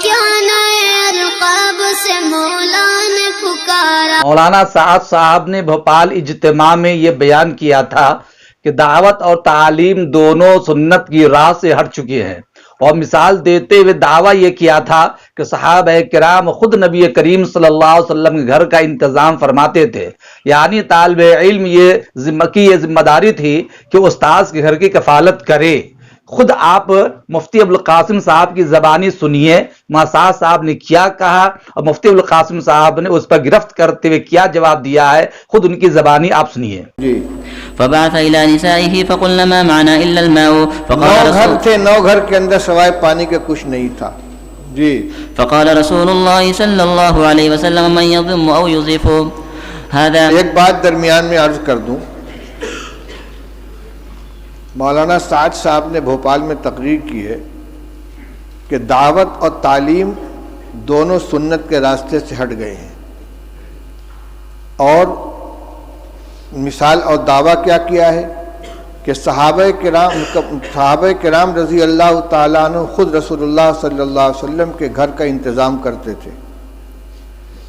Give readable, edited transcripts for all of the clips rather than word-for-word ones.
کیا نئے القاب سے مولا نے پکارا۔ مولانا سعد صاحب نے بھوپال اجتماع میں یہ بیان کیا تھا کہ دعوت اور تعلیم دونوں سنت کی راہ سے ہٹ چکی ہیں، اور مثال دیتے ہوئے دعویٰ یہ کیا تھا کہ صحابہ کرام خود نبی کریم صلی اللہ علیہ وسلم کے گھر کا انتظام فرماتے تھے، یعنی طالب علم یہ ذمہ داری تھی کہ استاذ کے گھر کی کفالت کرے۔ خود آپ مفتی ابوالقاسم صاحب کی زبانی سنیے، سعد صاحب نے کیا کہا اور مفتی ابوالقاسم صاحب نے اس پر گرفت کرتے ہوئے کیا جواب دیا ہے، خود ان کی زبانی آپ سنیے۔ جی فبعث إلى نسائه فقلنا ما معنا إلا الماء نو گھر تھے، نو گھر کے اندر سوائے پانی کے کچھ نہیں تھا۔ جی فقال رسول الله صلى الله عليه وسلم من يضم أو يضيف هذا۔ ایک بات درمیان میں عرض کر دوں، مولانا سعد صاحب نے بھوپال میں تقریر کی ہے کہ دعوت اور تعلیم دونوں سنت کے راستے سے ہٹ گئے ہیں، اور مثال اور دعویٰ کیا کیا ہے کہ صحابہ کرام رضی اللہ تعالیٰ عنہ خود رسول اللہ صلی اللہ علیہ وسلم کے گھر کا انتظام کرتے تھے،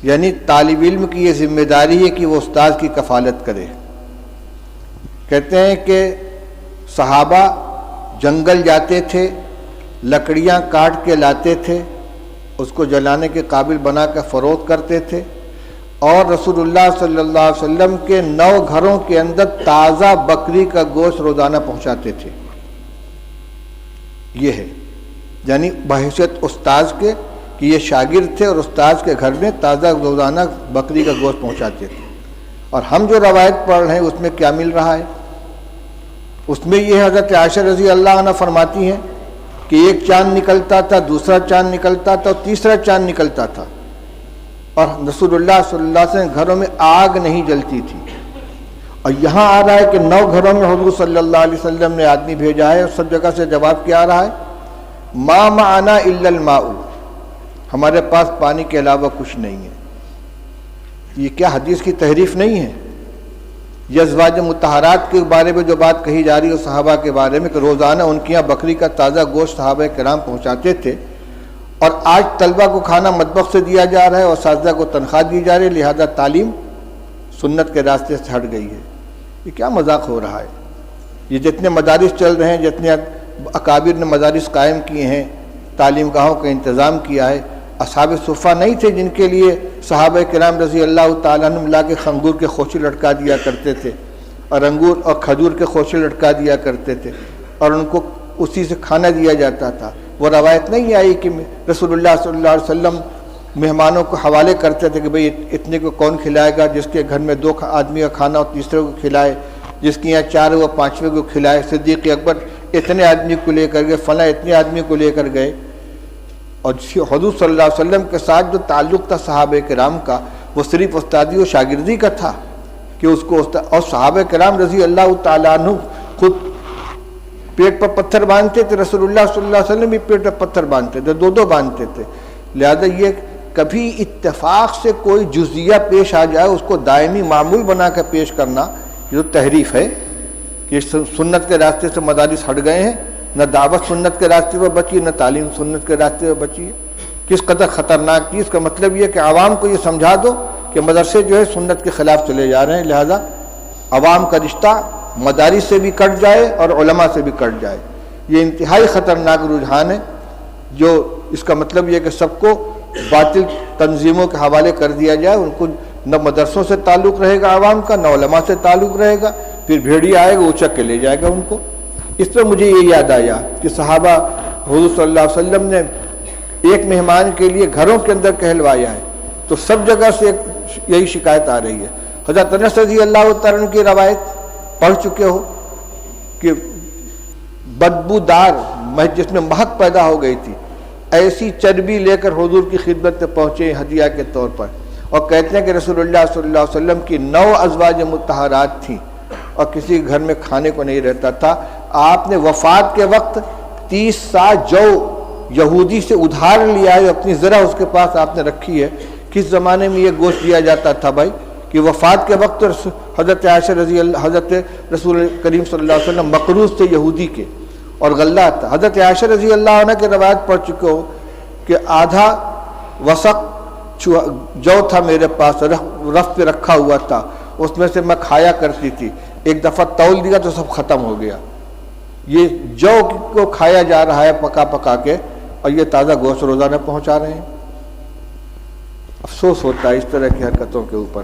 یعنی طالب علم کی یہ ذمہ داری ہے کہ وہ استاذ کی کفالت کرے۔ کہتے ہیں کہ صحابہ جنگل جاتے تھے، لکڑیاں کاٹ کے لاتے تھے، اس کو جلانے کے قابل بنا کر فروخت کرتے تھے، اور رسول اللہ صلی اللہ علیہ وسلم کے 9 گھروں کے اندر تازہ بکری کا گوشت روزانہ پہنچاتے تھے۔ یہ ہے یعنی بحیثیت استاذ کے کہ یہ شاگرد تھے اور استاذ کے گھر میں تازہ روزانہ بکری کا گوشت پہنچاتے تھے۔ اور ہم جو روایت پڑھ رہے ہیں اس میں کیا مل رہا ہے؟ اس میں یہ حضرت عائشہ رضی اللہ عنہ فرماتی ہیں کہ ایک چاند نکلتا تھا، دوسرا چاند نکلتا تھا اور تیسرا چاند نکلتا تھا، اور رسول اللہ صلی اللہ علیہ وسلم گھروں میں آگ نہیں جلتی تھی۔ اور یہاں آ رہا ہے کہ 9 گھروں میں حضور صلی اللہ علیہ وسلم نے آدمی بھیجا ہے، اور سب جگہ سے جواب کیا آ رہا ہے؟ ما معنا الا الماء، ہمارے پاس پانی کے علاوہ کچھ نہیں ہے۔ یہ کیا حدیث کی تحریف نہیں ہے؟ یہ ازواج مطہرات کے بارے میں جو بات کہی جا رہی ہے صحابہ کے بارے میں کہ روزانہ ان کے یہاں بکری کا تازہ گوشت صحابہ کرام پہنچاتے تھے، اور آج طلبہ کو کھانا مطبخ سے دیا جا رہا ہے اور اساتذہ کو تنخواہ دی جا رہی ہے، لہذا تعلیم سنت کے راستے سے ہٹ گئی ہے۔ یہ کیا مذاق ہو رہا ہے؟ یہ جتنے مدارس چل رہے ہیں، جتنے اکابر نے مدارس قائم کیے ہیں، تعلیم گاہوں کا انتظام کیا ہے، اصحاب صفہ نہیں تھے جن کے لیے صحابہ کرام رضی اللہ تعالیٰ عنہ لا کے انگور کے خوشے لٹکا دیا کرتے تھے، اور انگور اور کھجور کے خوشے لٹکا دیا کرتے تھے، اور ان کو اسی سے کھانا دیا جاتا تھا۔ وہ روایت نہیں آئی کہ رسول اللہ صلی اللہ علیہ وسلم مہمانوں کو حوالے کرتے تھے کہ بھئی اتنے کو کون کھلائے گا، جس کے گھر میں 2 آدمی کا کھانا ہو تیسرے کو کھلائے، جس کے یہاں 4 وہ 5ویں کو کھلائے۔ صدیق اکبر اتنے آدمی کو لے کر گئے، فلاں اتنے آدمی کو لے کر گئے۔ اور حضور صلی اللہ علیہ وسلم کے ساتھ جو تعلق تھا صحابہ کرام کا، وہ صرف استادی و شاگردی کا تھا کہ اس کو اور صحابہ کرام رضی اللہ تعالیٰ عنہ خود پیٹ پر پتھر باندھتے تھے، رسول اللہ صلی اللہ علیہ وسلم بھی پیٹ پر پتھر باندھتے تھے، 2 باندھتے تھے۔ لہذا یہ کبھی اتفاق سے کوئی جزیہ پیش آ جائے اس کو دائمی معمول بنا کر پیش کرنا، یہ تحریف ہے کہ سنت کے راستے سے مدارس ہٹ گئے ہیں۔ نہ دعوت سنت کے راستے پر بچی، نہ تعلیم سنت کے راستے پر بچی ہے۔ کس قدر خطرناک چیز کا مطلب یہ کہ عوام کو یہ سمجھا دو کہ مدرسے جو ہے سنت کے خلاف چلے جا رہے ہیں، لہذا عوام کا رشتہ مدارس سے بھی کٹ جائے اور علماء سے بھی کٹ جائے۔ یہ انتہائی خطرناک رجحان ہے، جو اس کا مطلب یہ کہ سب کو باطل تنظیموں کے حوالے کر دیا جائے، ان کو نہ مدرسوں سے تعلق رہے گا عوام کا، نہ علماء سے تعلق رہے گا، پھر بھیڑیا آئے گا اچک کے لے جائے گا ان کو۔ اس پر مجھے یہ یاد آیا کہ صحابہ حضور صلی اللہ علیہ وسلم نے ایک مہمان کے لیے گھروں کے اندر کہلوایا ہے، تو سب جگہ سے یہی شکایت آ رہی ہے۔ حضرت انس رضی اللہ تعالیٰ عنہ کی روایت پڑھ چکے ہو کہ بدبودار جس میں مہک پیدا ہو گئی تھی، ایسی چربی لے کر حضور کی خدمت میں پہنچے ہدیہ کے طور پر، اور کہتے ہیں کہ رسول اللہ صلی اللہ علیہ وسلم کی 9 ازواج مطہرات تھیں اور کسی گھر میں کھانے کو نہیں رہتا تھا۔ آپ نے وفات کے وقت 30 سا جو یہودی سے ادھار لیا ہے، اپنی ذرا اس کے پاس آپ نے رکھی ہے۔ کس زمانے میں یہ گوشت دیا جاتا تھا بھائی کہ وفات کے وقت حضرت عائشہ رضی اللہ حضرت رسول کریم صلی اللہ علیہ وسلم مقروض تھے یہودی کے، اور غلہ تھا۔ حضرت عائشہ رضی اللہ عنہ کی روایت پڑھ چکے ہو کہ آدھا وسق جو تھا میرے پاس رف پہ رکھا ہوا تھا، اس میں سے میں کھایا کرتی تھی، ایک دفعہ تول دیا تو سب ختم ہو گیا۔ یہ جو کو کھایا جا رہا ہے پکا پکا کے، اور یہ تازہ گوشت روزانہ پہنچا رہے ہیں۔ افسوس ہوتا ہے اس طرح کی حرکتوں کے اوپر۔